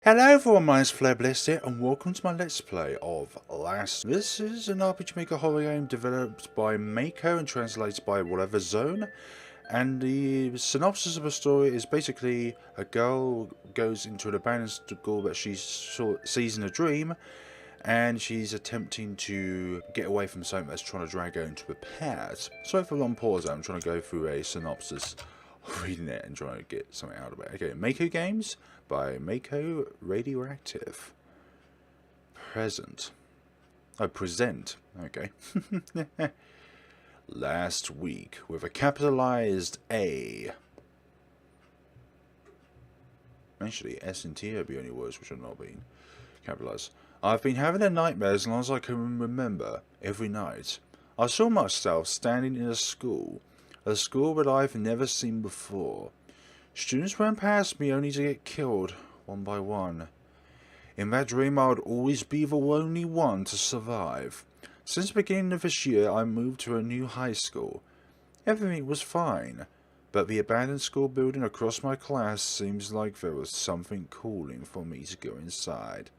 Hello everyone, my name is FlareBlitzed here, and welcome to my Let's Play of Last. This is an RPG Maker horror game developed by Mayko and translated by whateverzone. And the synopsis of the story is basically a girl goes into an abandoned school that she sees in a dream, and she's attempting to get away from something that's trying to drag her into the past. Sorry for a long pause, I'm trying to go through a synopsis, reading it and trying to get something out of it. Okay, Mayko Games by Mayko Radioactive. Present. Oh, present. Okay. Last week, with a capitalized A. Actually, S and T are the only words which are not being capitalized. I've been having a nightmare as long as I can remember, every night. I saw myself standing in a school that I've never seen before. Students ran past me only to get killed, one by one. In that dream I would always be the only one to survive. Since the beginning of this year I moved to a new high school. Everything was fine, but the abandoned school building across my class seems like there was something calling for me to go inside.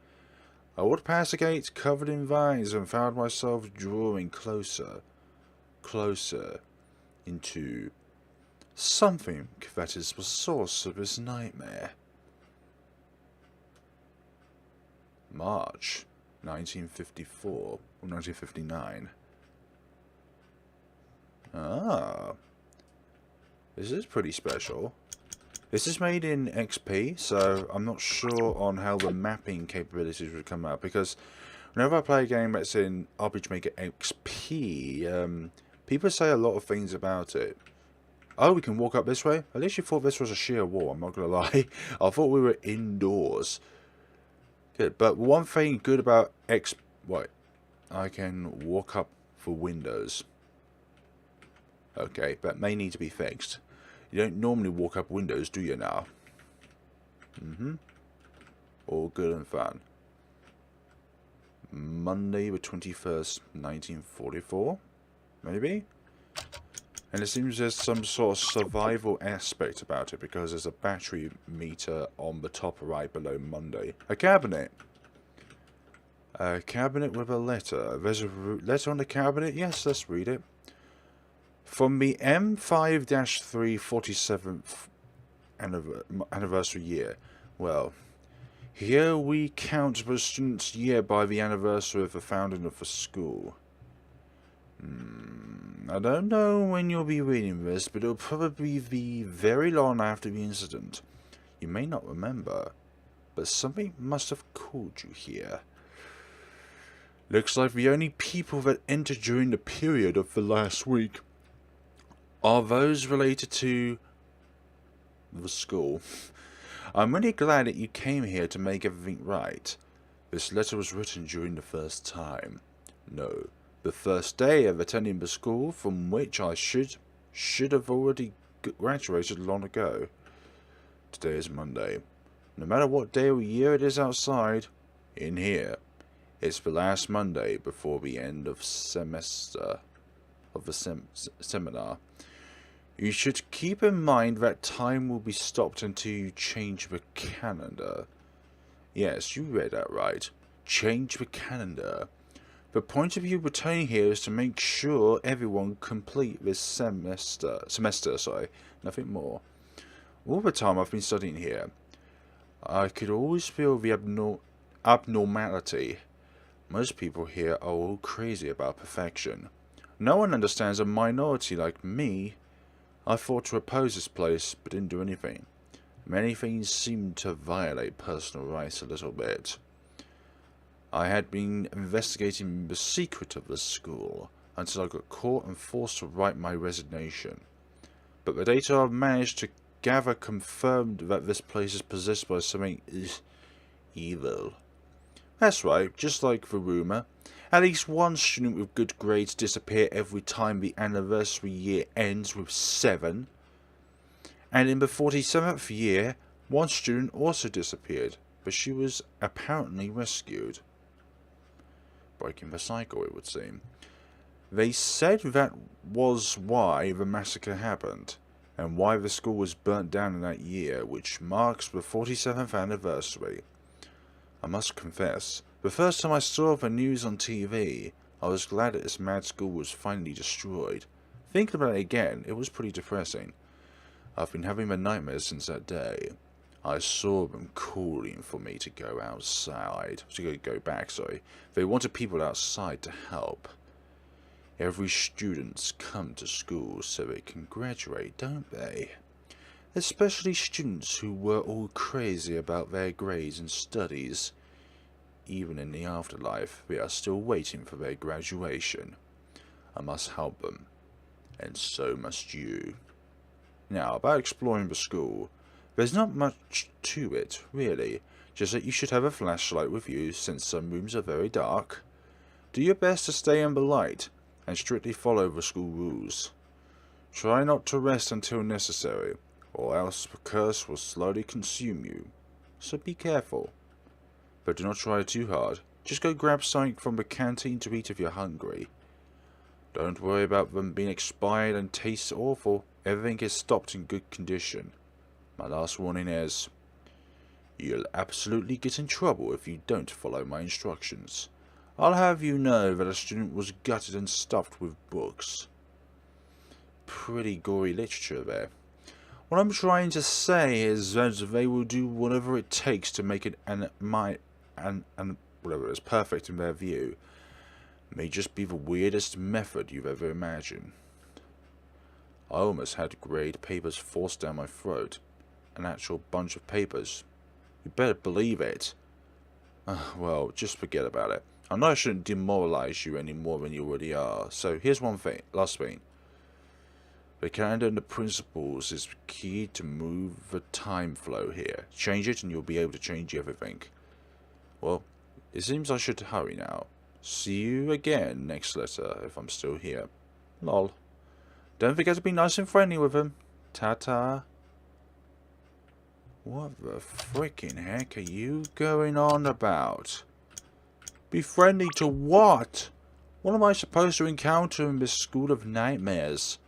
I walked past the gate covered in vines and found myself drawing closer into something that is the source of this nightmare. March 1954 or 1959. Ah, this is pretty special. This is made in XP, so I'm not sure on how the mapping capabilities would come out, because whenever I play a game that's in RPG Maker XP, people say a lot of things about it. Oh, we can walk up this way? I literally thought this was a sheer wall, I'm not going to lie. I thought we were indoors. Good, but one thing good about I can walk up for windows. Okay, that may need to be fixed. You don't normally walk up windows, do you now? All good and fun. Monday the 21st, 1944? Maybe? And it seems there's some sort of survival aspect about it, because there's a battery meter on the top right below Monday. A cabinet! A cabinet with a letter. There's a letter on the cabinet? Yes, let's read it. From the M5-3 47th anniversary year. Well, here we count the student's year by the anniversary of the founding of the school. I don't know when you'll be reading this, but it'll probably be very long after the incident. You may not remember, but something must have called you here. Looks like the only people that entered during the period of the last week are those related to the school. I'm really glad that you came here to make everything right. This letter was written during the first time. No, the first day of attending the school from which I should have already graduated long ago. Today is Monday. No matter what day or year it is outside, in here, it's the last Monday before the end of semester of the seminar. You should keep in mind that time will be stopped until you change the calendar. Yes, you read that right. Change the calendar. The point of you returning here is to make sure everyone complete this semester, nothing more. All the time I've been studying here, I could always feel the abnormality. Most people here are all crazy about perfection. No one understands a minority like me. I fought to oppose this place, but didn't do anything. Many things seemed to violate personal rights a little bit. I had been investigating the secret of the school until I got caught and forced to write my resignation. But the data I've managed to gather confirmed that this place is possessed by something evil. That's right, just like the rumour. At least one student with good grades disappear every time the anniversary year ends with 7. And in the 47th year, one student also disappeared, but she was apparently rescued. Breaking the cycle, it would seem. They said that was why the massacre happened, and why the school was burnt down in that year, which marks the 47th anniversary. I must confess, the first time I saw the news on TV, I was glad that this mad school was finally destroyed. Thinking about it again, it was pretty depressing. I've been having the nightmares since that day. I saw them calling for me to go outside. To go back, sorry. They wanted people outside to help. Every student's come to school so they can graduate, don't they? Especially students who were all crazy about their grades and studies. Even in the afterlife, they are still waiting for their graduation. I must help them. And so must you. Now, about exploring the school, there's not much to it, really. Just that you should have a flashlight with you, since some rooms are very dark. Do your best to stay in the light, and strictly follow the school rules. Try not to rest until necessary, or else the curse will slowly consume you. So be careful. But do not try too hard. Just go grab something from the canteen to eat if you're hungry. Don't worry about them being expired and taste awful. Everything is stocked in good condition. My last warning is, you'll absolutely get in trouble if you don't follow my instructions. I'll have you know that a student was gutted and stuffed with books. Pretty gory literature there. What I'm trying to say is that they will do whatever it takes to make it whatever is perfect in their view. May just be the weirdest method you've ever imagined. I almost had grade papers forced down my throat. An actual bunch of papers. You better believe it. Well, just forget about it. I know I shouldn't demoralize you any more than you already are. So here's one thing, last thing. The calendar and the principles is key to move the time flow here. Change it and you'll be able to change everything. Well, it seems I should hurry now. See you again next letter if I'm still here. Lol. Don't forget to be nice and friendly with him. Ta-ta. What the freaking heck are you going on about? Be friendly to what? What am I supposed to encounter in this school of nightmares?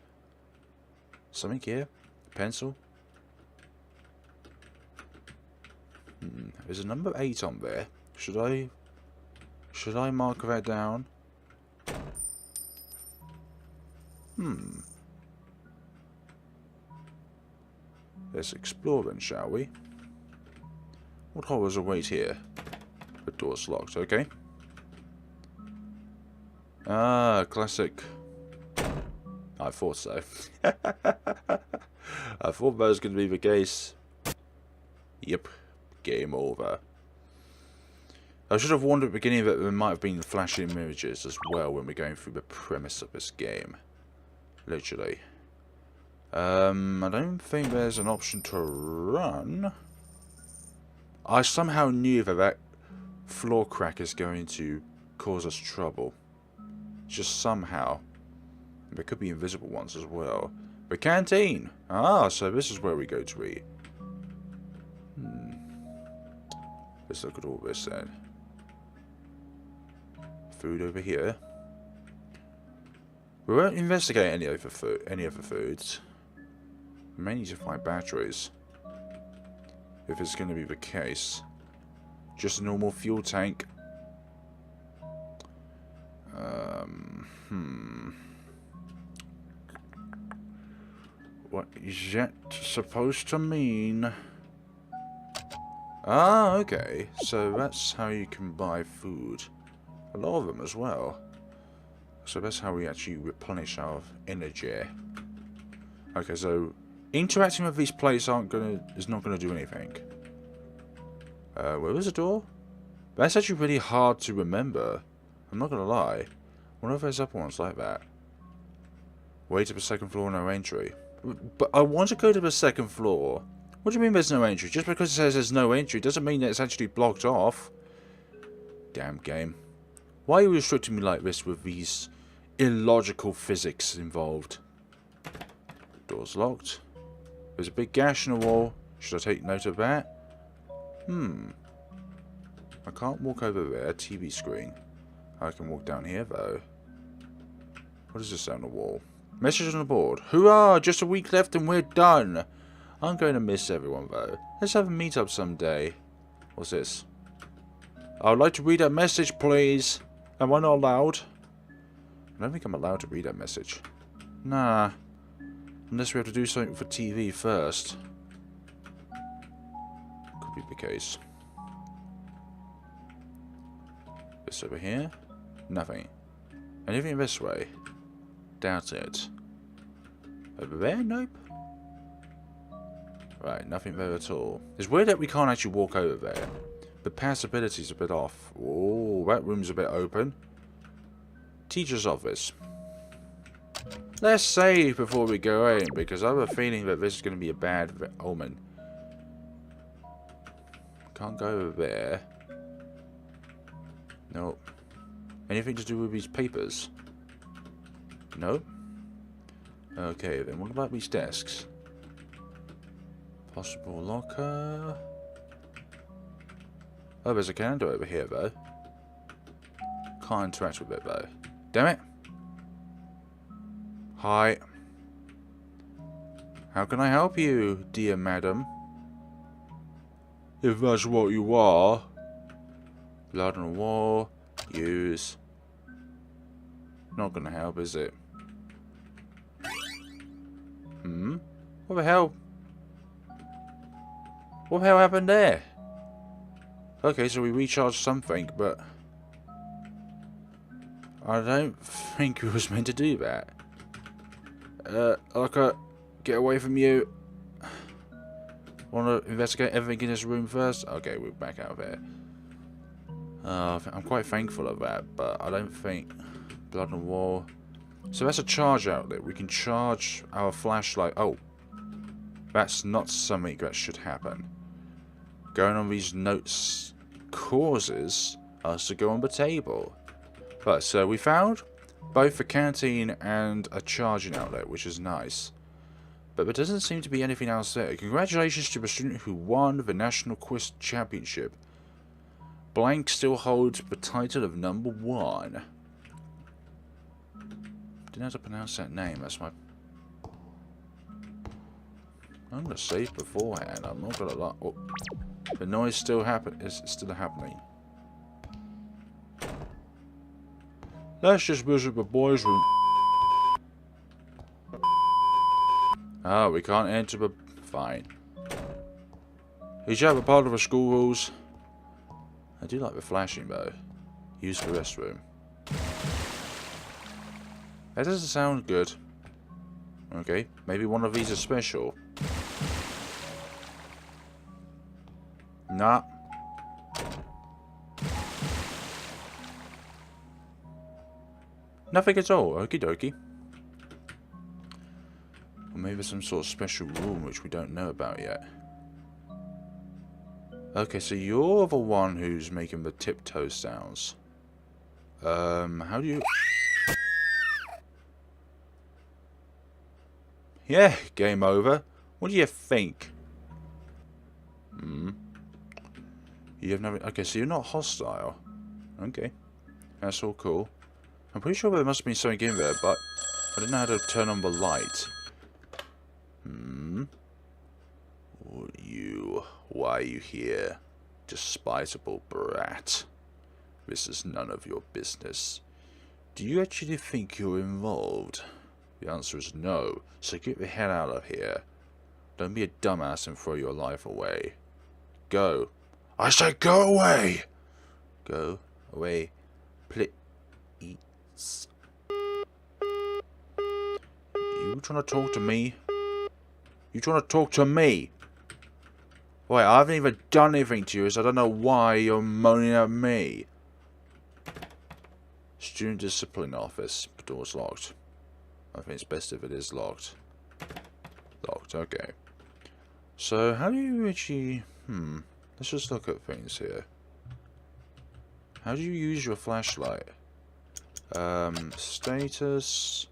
Something here? A pencil? There's a number 8 on there. Should I mark that down? Let's explore then, shall we? What horrors await here? The door's locked, okay. Ah, classic. I thought so. I thought that was going to be the case. Yep, game over. I should have warned at the beginning that there might have been flashing images as well when we're going through the premise of this game. Literally. I don't think there's an option to run. I somehow knew that floor crack is going to cause us trouble. Just somehow. There could be invisible ones as well. The canteen! Ah, so this is where we go to eat. Let's look at all this then. Food over here. We won't investigate any other foods. We may need to find batteries. If it's going to be the case. Just a normal fuel tank. What is that supposed to mean? Ah, okay. So that's how you can buy food. A lot of them as well. So that's how we actually replenish our energy. Okay, so interacting with these plates is not gonna do anything. Where was the door? That's actually really hard to remember. I'm not gonna lie. I wonder if there's other ones like that. Way to the second floor, no entry. But I want to go to the second floor. What do you mean there's no entry? Just because it says there's no entry doesn't mean that it's actually blocked off. Damn game. Why are you restricting me like this with these illogical physics involved? Door's locked. There's a big gash in the wall. Should I take note of that? I can't walk over there. TV screen. I can walk down here though. What is this on the wall? Message on the board. Hurrah! Just a week left and we're done. I'm going to miss everyone though. Let's have a meet up someday. What's this? I would like to read a message, please. Am I not allowed? I don't think I'm allowed to read that message. Nah. Unless we have to do something for TV first. Could be the case. This over here? Nothing. Anything this way? Doubt it. Over there? Nope. Right, nothing there at all. It's weird that we can't actually walk over there. The passability's a bit off. Oh, that room's a bit open. Teacher's office. Let's save before we go in, because I have a feeling that this is going to be a bad omen. Can't go over there. Nope. Anything to do with these papers? Nope. Okay, then what about these desks? Possible locker. Oh, there's a calendar over here, though. Can't interact with it, though. Damn it. Hi. How can I help you, dear madam? If that's what you are. Blood on the wall. Use. Not gonna help, is it? Hmm? What the hell? What the hell happened there? Okay, so we recharged something, but I don't think we was meant to do that. Locke, get away from you. Want to investigate everything in this room first? Okay, we're back out of there. I'm quite thankful of that, but I don't think... Blood on the wall. So that's a charge outlet. We can charge our flashlight. Oh. That's not something that should happen. Going on these notes causes us to go on the table. But so we found both a canteen and a charging outlet, which is nice. But there doesn't seem to be anything else there. Congratulations to the student who won the National Quiz Championship. Blank still holds the title of #1. Didn't have to pronounce that name, that's my... I'm going to save beforehand, I'm not going to lie. Oh. The noise still is still happening. Let's just visit the boys' room. Oh, we can't enter the... Fine. Each have a part of the school rules. I do like the flashing though. Use the restroom. That doesn't sound good. Okay, maybe one of these is special. Nah. Nothing at all. Okie dokie. Or maybe some sort of special room which we don't know about yet. Okay, so you're the one who's making the tiptoe sounds. How do you... Yeah, game over. What do you think? You have no... Okay, so you're not hostile. Okay. That's all cool. I'm pretty sure there must have been something in there, but I don't know how to turn on the light. Why are you here? Despicable brat. This is none of your business. Do you actually think you're involved? The answer is no, so get the hell out of here. Don't be a dumbass and throw your life away. Go. I say go away! Go away, please. You trying to talk to me? You trying to talk to me? Wait, I haven't even done anything to you, so I don't know why you're moaning at me. Student discipline office. The door's locked. I think it's best if it is locked. Locked, okay. So, how do you actually... Let's just look at things here. How do you use your flashlight? Status...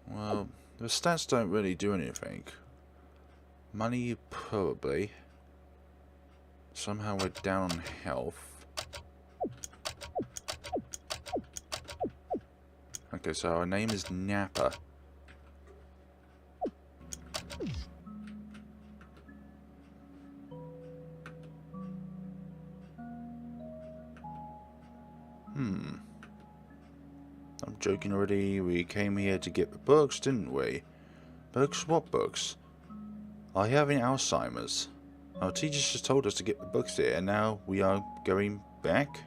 Well, the stats don't really do anything. Money, probably. Somehow we're down on health. Okay, so our name is Napa. I'm joking already. We came here to get the books, didn't we? Books? What books? I have an Alzheimer's. Our teachers just told us to get the books here, and now we are going back?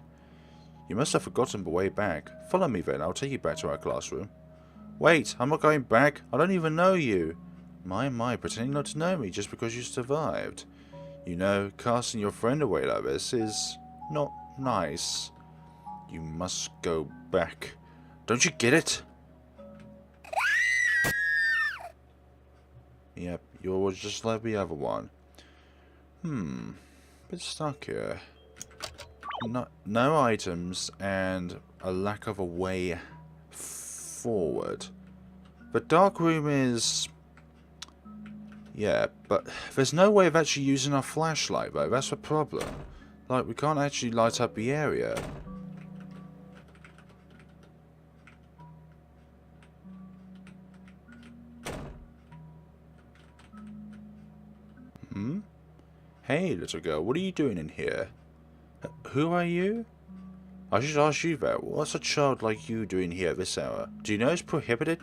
You must have forgotten the way back. Follow me then, I'll take you back to our classroom. Wait, I'm not going back. I don't even know you. My, pretending not to know me just because you survived. You know, casting your friend away like this is not nice. You must go back. Don't you get it? Yep, yours just like the other one. Bit stuck here. No items and a lack of a way forward. The dark room is... yeah, but there's no way of actually using our flashlight though, that's the problem. Like, we can't actually light up the area. Hey, little girl, what are you doing in here? Who are you? I should ask you that. What's a child like you doing here at this hour? Do you know it's prohibited?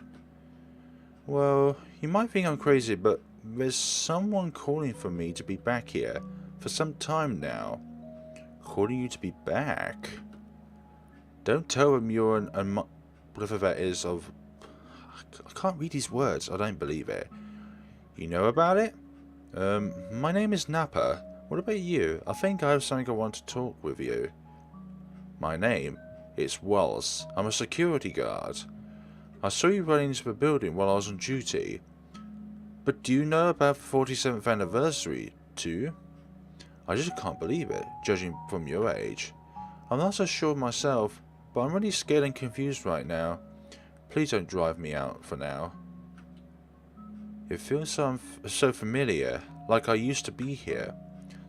Well, you might think I'm crazy, but there's someone calling for me to be back here for some time now. Calling you to be back? Don't tell them you're whatever that is of... I can't read these words. I don't believe it. You know about it? My name is Napa. What about you? I think I have something I want to talk with you. My name? It's Wallace. I'm a security guard. I saw you running into the building while I was on duty. But do you know about the 47th anniversary, too? I just can't believe it, judging from your age. I'm not so sure myself, but I'm really scared and confused right now. Please don't drive me out for now. It feels so familiar, like I used to be here.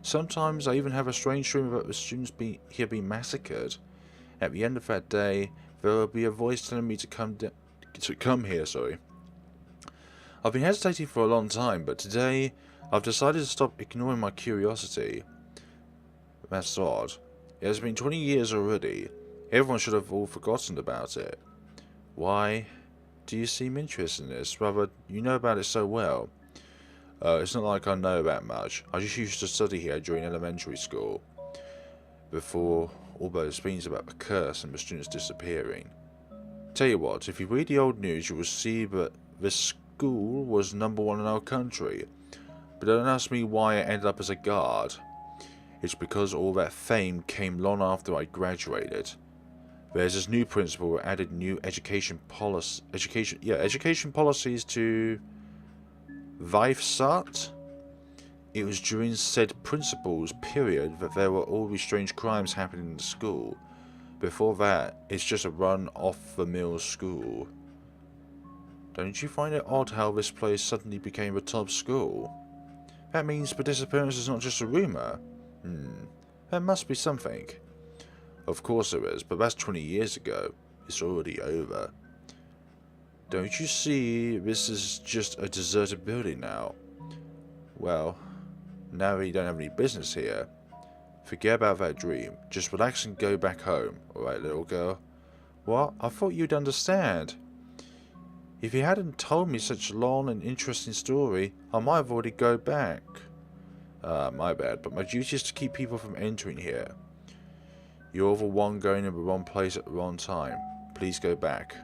Sometimes I even have a strange dream about the students here being massacred. At the end of that day, there will be a voice telling me to come here. Sorry. I've been hesitating for a long time, but today I've decided to stop ignoring my curiosity. That's odd. It has been 20 years already. Everyone should have all forgotten about it. Why do you seem interested in this? Rather, you know about it so well. It's not like I know that much. I just used to study here during elementary school. Before all those things about the curse and the students disappearing. Tell you what, if you read the old news, you will see that this school was #1 in our country. But don't ask me why I ended up as a guard. It's because all that fame came long after I graduated. There's this new principal who added new education policies to Vifesat. It was during said principal's period that there were all these strange crimes happening in the school. Before that, it's just a run-off-the-mill school. Don't you find it odd how this place suddenly became a top school? That means the disappearance is not just a rumour. There must be something. Of course there is, but that's 20 years ago. It's already over. Don't you see this is just a deserted building now? Well, now you don't have any business here. Forget about that dream. Just relax and go back home, alright, little girl? What? I thought you'd understand. If you hadn't told me such a long and interesting story, I might have already go back. My bad, but my duty is to keep people from entering here. You're the one going in the wrong place at the wrong time. Please go back.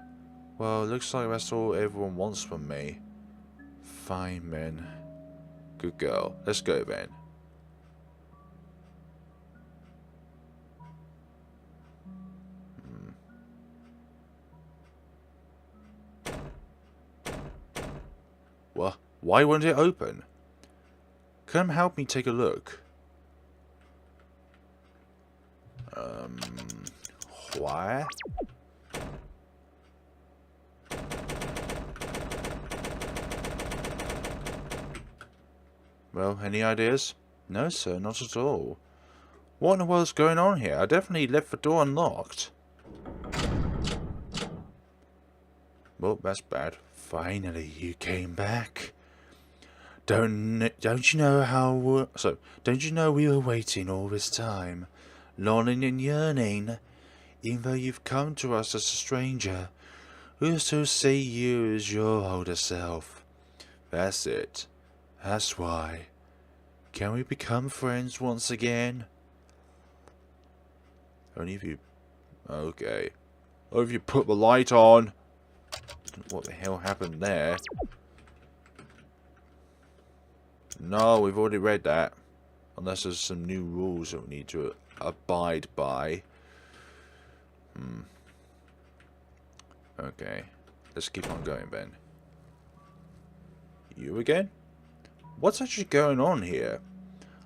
Well, looks like that's all everyone wants from me. Fine, then. Good girl. Let's go then. What? Why won't it open? Come help me take a look. Why? Well, any ideas? No, sir, not at all. What in the world's going on here? I definitely left the door unlocked. Well, that's bad. Finally, you came back. Don't you know don't you know we were waiting all this time? Longing and yearning. Even though you've come to us as a stranger, we'll still see you as your older self. That's it. That's why. Can we become friends once again? Only if you... Okay. Or if you put the light on. What the hell happened there? No, we've already read that. Unless there's some new rules that we need to abide by. Okay. Let's keep on going, Ben. You again? What's actually going on here?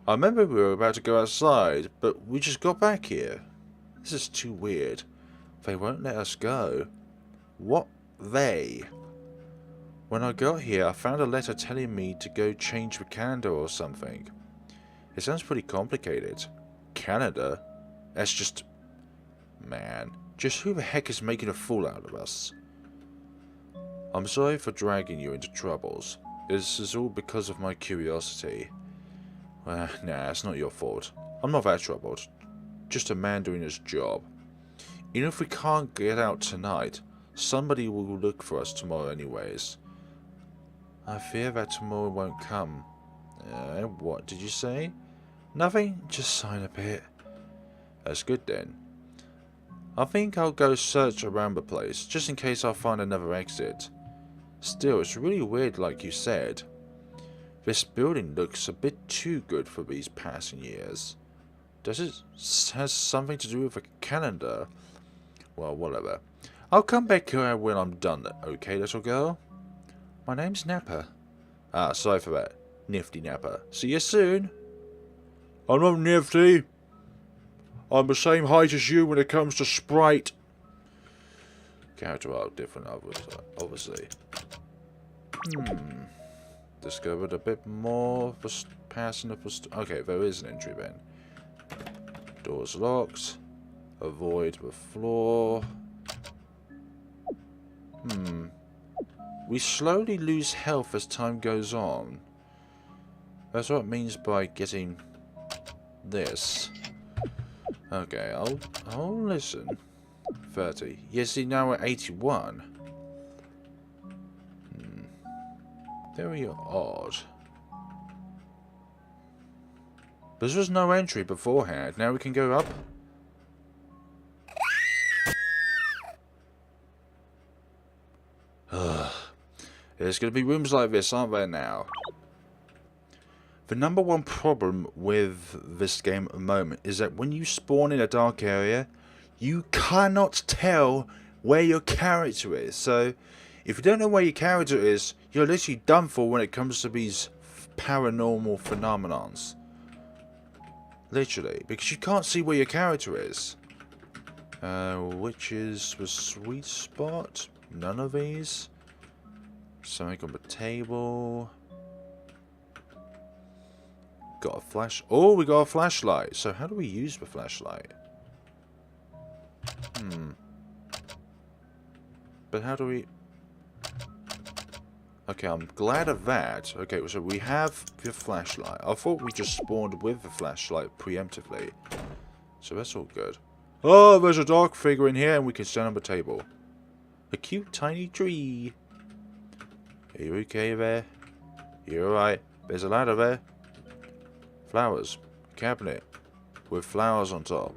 I remember we were about to go outside, but we just got back here. This is too weird. They won't let us go. What they? When I got here, I found a letter telling me to go change the calendar or something. It sounds pretty complicated. Canada? That's just... Man. Just who the heck is making a fool out of us? I'm sorry for dragging you into troubles. This is all because of my curiosity. Well, nah, it's not your fault. I'm not that troubled. Just a man doing his job. Even if we can't get out tonight, somebody will look for us tomorrow anyways. I fear that tomorrow won't come. What did you say? Nothing, just sign a bit. That's good then. I think I'll go search around the place, just in case I find another exit. Still, it's really weird like you said. This building looks a bit too good for these passing years. Does it has something to do with a calendar? Well, whatever. I'll come back here when I'm done, okay, little girl? My name's Napa. Ah, sorry for that. Nifty Napa. See you soon. I'm not nifty. I'm the same height as you when it comes to Sprite. Character are different, obviously. Discovered a bit more for passing up. Okay, there is an entry then. Doors locked. Avoid the floor. We slowly lose health as time goes on. That's what it means by getting this. Okay, I'll listen. 30. Yes, see, now we're 81. Very odd. This was no entry beforehand. Now we can go up. There's going to be rooms like this, aren't there now? The number one problem with this game at the moment is that when you spawn in a dark area, you cannot tell where your character is. So, if you don't know where your character is, you're literally done for when it comes to these paranormal phenomenons. Literally, because you can't see where your character is. Which is the sweet spot? None of these. Something on the table. Got a flash. Oh, we got a flashlight. So how do we use the flashlight? But how do we... Okay, I'm glad of that. Okay, so we have the flashlight. I thought we just spawned with the flashlight preemptively. So that's all good. Oh, there's a dark figure in here and we can stand on the table. A cute tiny tree. Are you okay there? You're alright. There's a ladder there. Flowers. Cabinet. With flowers on top.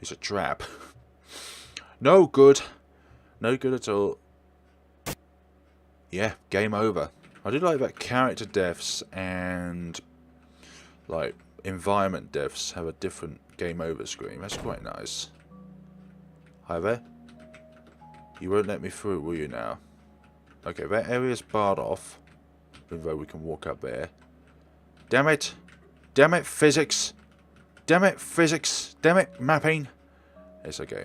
It's a trap. No good. No good at all. Yeah, game over. I do like that character deaths and like environment deaths have a different game over screen. That's quite nice. Hi there. You won't let me through, will you now? Okay, that area's barred off. Even though we can walk up there. Damn it! Damn it, physics! Damn it, physics! Damn it, mapping! It's okay.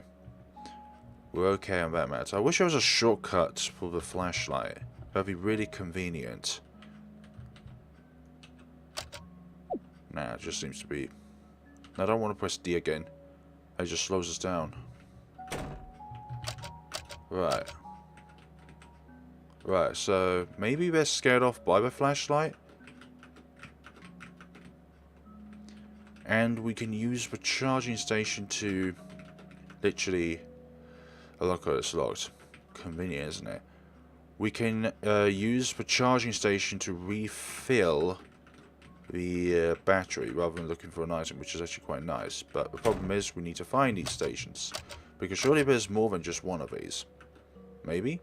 We're okay on that matter. I wish there was a shortcut for the flashlight. That'd be really convenient. Nah, it just seems to be... I don't want to press D again. It just slows us down. Right. Right, so maybe they're scared off by the flashlight? And we can use the charging station to literally... Oh, look, it's locked. Convenient, isn't it? We can use the charging station to refill the battery rather than looking for an item, which is actually quite nice. But the problem is we need to find these stations, because surely there's more than just one of these. Maybe?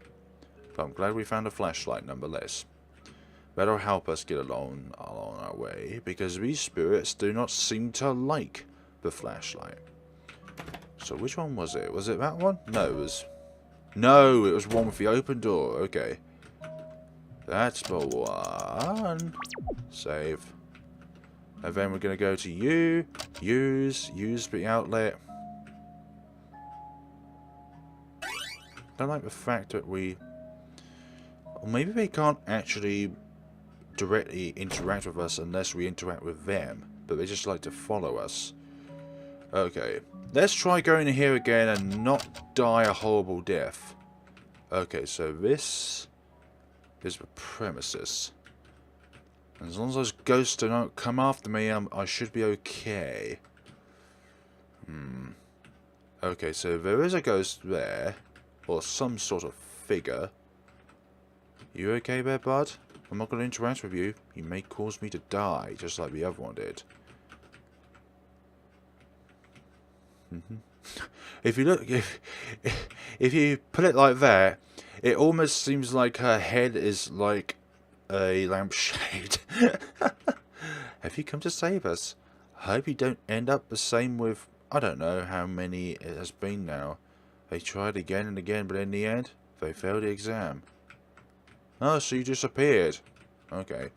But I'm glad we found a flashlight nonetheless. That'll help us get along our way, because these spirits do not seem to like the flashlight. So which one was it? Was it that one? No, it was... No, it was one with the open door. Okay. That's the one. Save. And then we're going to go to you. Use the outlet. I like the fact that we... Or maybe they can't actually directly interact with us unless we interact with them. But they just like to follow us. Okay. Let's try going in here again and not die a horrible death. Okay, so this is the premises. And as long as those ghosts do not come after me, I should be okay. Okay, so there is a ghost there. Or some sort of figure. You okay there, bud? I'm not going to interact with you. You may cause me to die, just like the other one did. If you look, if you put it like that, it almost seems like her head is like a lampshade. Have you come to save us? I hope you don't end up the same with, I don't know how many it has been now. They tried again and again, but in the end, they failed the exam. Oh, so you disappeared. Okay.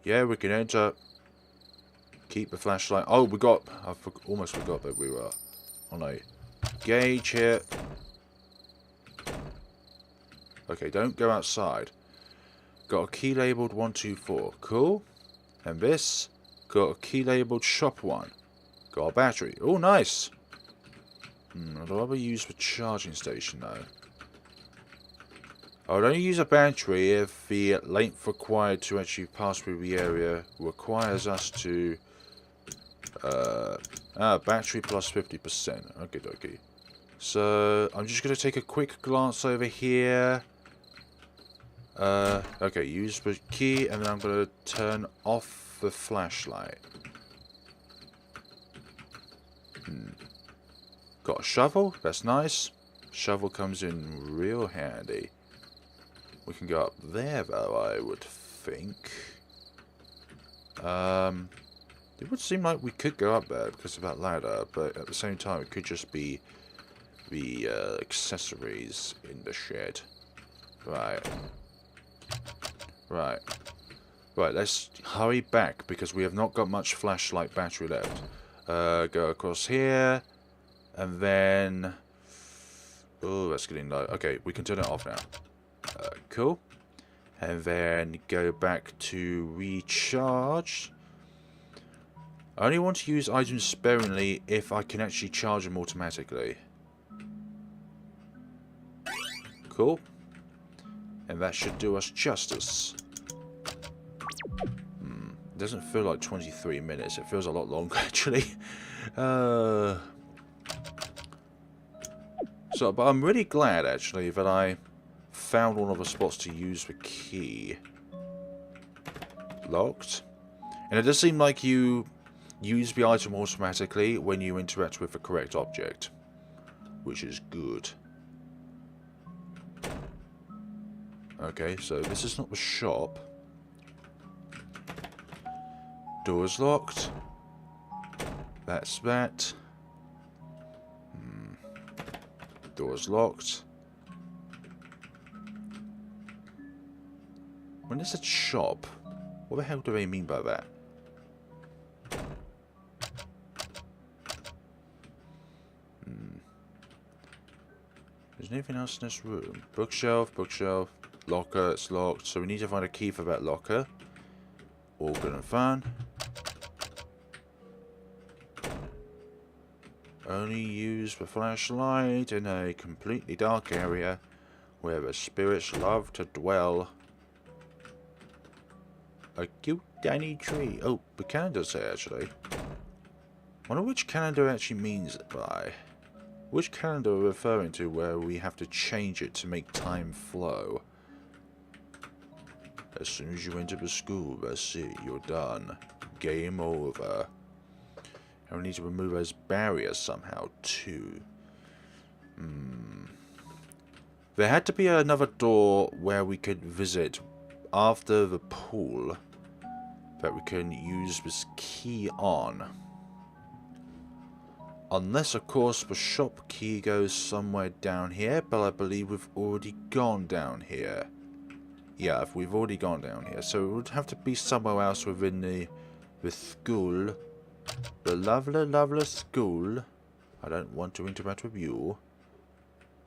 Yeah, we can enter. Keep the flashlight. Oh, we got... I almost forgot that we were on a gauge here. Okay, don't go outside. Got a key labelled 124. Cool. And this. Got a key labelled shop 1. Got a battery. Oh, nice. I'd rather use the charging station, though. I would only use a battery if the length required to actually pass through the area requires us to... battery plus 50%. Okay, dokie. So, I'm just going to take a quick glance over here. Okay, use the key, and then I'm going to turn off the flashlight. Got a shovel. That's nice. Shovel comes in real handy. We can go up there, though, I would think. It would seem like we could go up there because of that ladder, but at the same time, it could just be the accessories in the shed. Right. Right. Right, let's hurry back because we have not got much flashlight battery left. Go across here, and then... Oh, that's getting low. Okay, we can turn it off now. Cool. And then go back to recharge. I only want to use items sparingly if I can actually charge them automatically. Cool. And that should do us justice. It doesn't feel like 23 minutes. It feels a lot longer, actually. So, but I'm really glad, actually, that I found one of the spots to use the key. Locked. And it does seem like you use the item automatically when you interact with the correct object, which is good. Okay, so this is not the shop. Door's locked. That's that. Door's locked. When there's a shop, what the hell do they mean by that? There's anything else in this room? Bookshelf, bookshelf, locker, it's locked. So we need to find a key for that locker. All good and fun. Only use the flashlight in a completely dark area where the spirits love to dwell. Cute. Danny tree. Oh, the calendar say actually. Wonder which calendar actually means it by. Which calendar are we referring to where we have to change it to make time flow? As soon as you enter the school, that's it, you're done. Game over. And we need to remove those barriers somehow too. There had to be another door where we could visit after the pool that we can use this key on. Unless, of course, the shop key goes somewhere down here, but I believe we've already gone down here. Yeah, we've already gone down here, so it would have to be somewhere else within the school. The lovely, lovely school. I don't want to interact with you.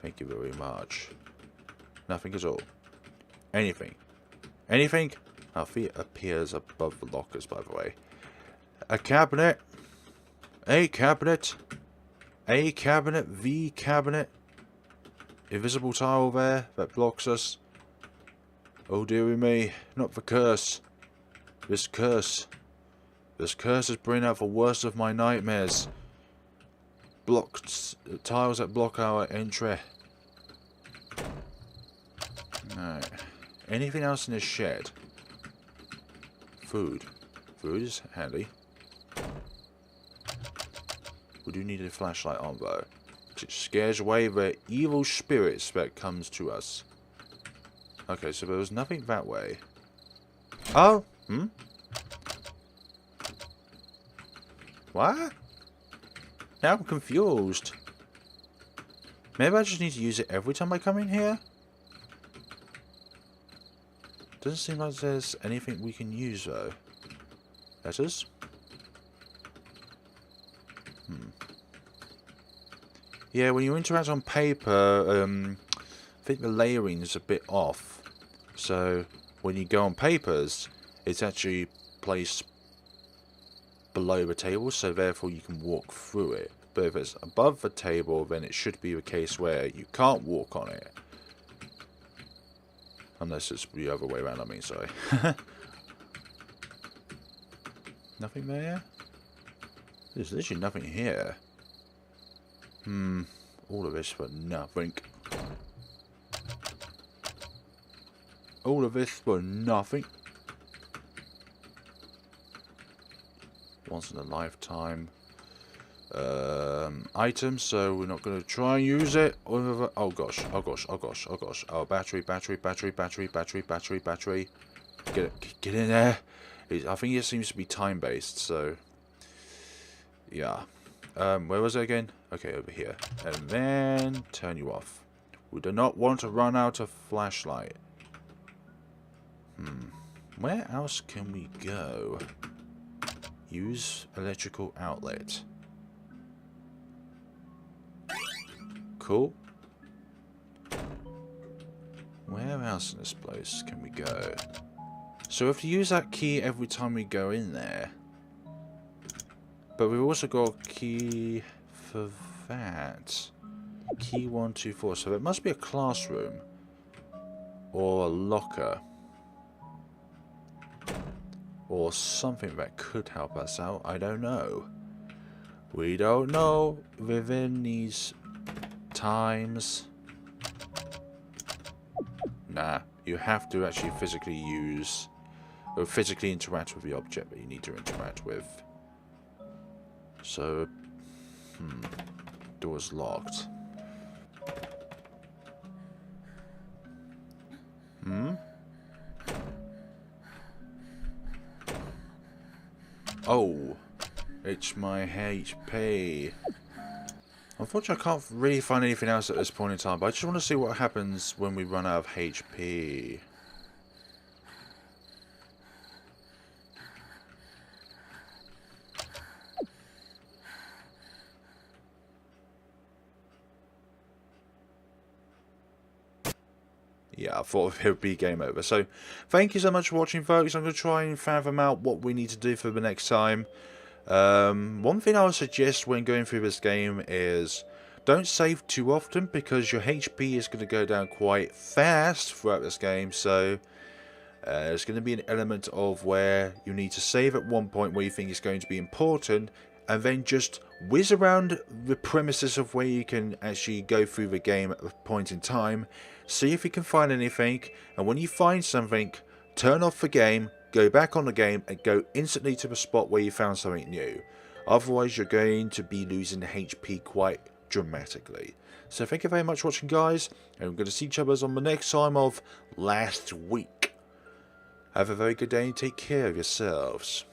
Thank you very much. Nothing at all. Anything. Anything? Our feet appears above the lockers, by the way. A cabinet. A cabinet. A cabinet. The cabinet. Invisible tile there that blocks us. Oh dearie me. Not the curse. This curse. This curse is bringing out the worst of my nightmares. Blocked tiles that block our entry. Alright. Anything else in this shed? Food. Food is handy. We do need a flashlight on though. It scares away the evil spirits that comes to us. Okay, so there was nothing that way. Oh! What? Now I'm confused. Maybe I just need to use it every time I come in here? Doesn't seem like there's anything we can use though. Letters? Yeah, when you interact on paper, I think the layering is a bit off. So when you go on papers, it's actually placed below the table, so therefore you can walk through it. But if it's above the table, then it should be the case where you can't walk on it. Unless it's the other way around, I mean, sorry. Nothing there? There's literally nothing here. All of this for nothing. All of this for nothing. Once in a lifetime item, so we're not going to try and use it. Oh gosh, oh gosh, oh gosh, oh gosh. Oh, battery, battery, battery, battery, battery, battery, battery. Get in there. I think it seems to be time based, so yeah. Where was it again? Okay, over here. And then turn you off. We do not want to run out of flashlight. Where else can we go? Use electrical outlet. Cool. Where else in this place can we go? So we have to use that key every time we go in there. But we've also got a key for that. Key 124. So it must be a classroom. Or a locker. Or something that could help us out. I don't know. We don't know within these times. Nah, you have to actually physically use or physically interact with the object that you need to interact with. So, door's locked. Oh, it's my HP. Unfortunately, I can't really find anything else at this point in time, but I just want to see what happens when we run out of HP. Yeah, I thought it would be game over. So, thank you so much for watching, folks. I'm going to try and fathom out what we need to do for the next time. One thing I would suggest when going through this game is don't save too often, because your HP is going to go down quite fast throughout this game. So, There's going to be an element of where you need to save at one point where you think it's going to be important, and then just whiz around the premises of where you can actually go through the game at a point in time, see if you can find anything, and when you find something, turn off the game, go back on the game, and go instantly to the spot where you found something new. Otherwise, you're going to be losing HP quite dramatically. So thank you very much for watching, guys, and we're going to see each other on the next time of Last Week. Have a very good day and take care of yourselves.